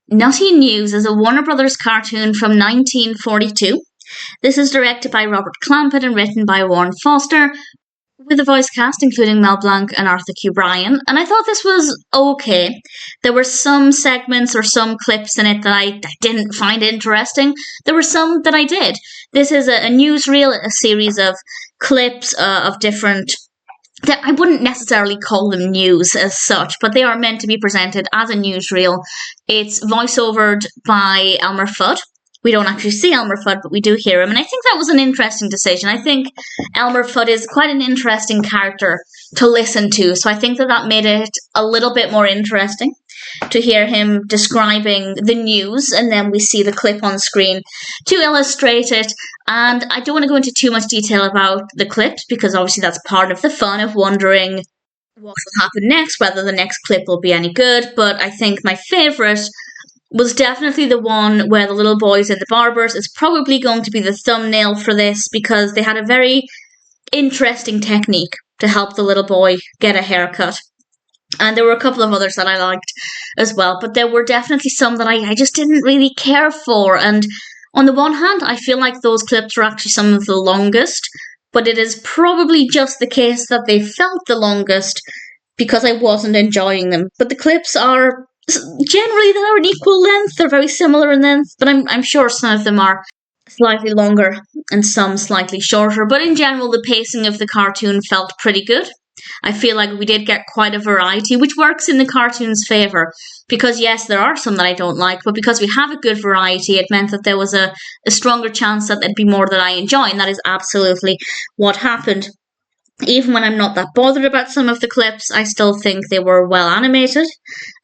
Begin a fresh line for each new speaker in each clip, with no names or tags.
Nutty News is a Warner Brothers cartoon from 1942. This is directed by Robert Clampett and written by Warren Foster, with a voice cast including Mel Blanc and Arthur Q. Bryan, and I thought this was okay. There were some segments or some clips in it that I didn't find interesting. There were some that I did. This is a newsreel, a series of clips of different... I wouldn't necessarily call them news as such, but they are meant to be presented as a newsreel. It's voiceovered by Elmer Fudd. We don't actually see Elmer Fudd, but we do hear him. And I think that was an interesting decision. I think Elmer Fudd is quite an interesting character to listen to. So I think that made it a little bit more interesting to hear him describing the news. And then we see the clip on screen to illustrate it. And I don't want to go into too much detail about the clips because obviously that's part of the fun of wondering what will happen next, whether the next clip will be any good. But I think my favourite was definitely the one where the little boy's in the barber's. It's probably going to be the thumbnail for this because they had a very interesting technique to help the little boy get a haircut. And there were a couple of others that I liked as well, but there were definitely some that I just didn't really care for. And on the one hand, I feel like those clips were actually some of the longest, but it is probably just the case that they felt the longest because I wasn't enjoying them. But the clips are... generally, they're an equal length. They're very similar in length, but I'm sure some of them are slightly longer and some slightly shorter. But in general, the pacing of the cartoon felt pretty good. I feel like we did get quite a variety, which works in the cartoon's favour. Because yes, there are some that I don't like, but because we have a good variety, it meant that there was a stronger chance that there'd be more that I enjoy, and that is absolutely what happened. Even when I'm not that bothered about some of the clips, I still think they were well animated.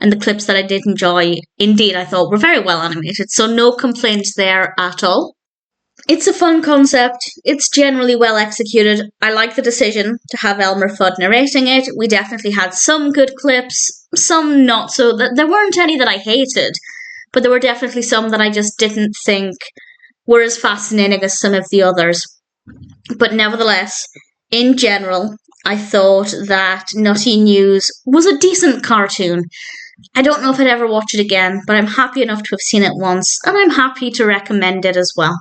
And the clips that I did enjoy, indeed, I thought were very well animated. So no complaints there at all. It's a fun concept. It's generally well executed. I like the decision to have Elmer Fudd narrating it. We definitely had some good clips, some not so. There weren't any that I hated, but there were definitely some that I just didn't think were as fascinating as some of the others. But nevertheless, in general, I thought that Nutty News was a decent cartoon. I don't know if I'd ever watch it again, but I'm happy enough to have seen it once, and I'm happy to recommend it as well.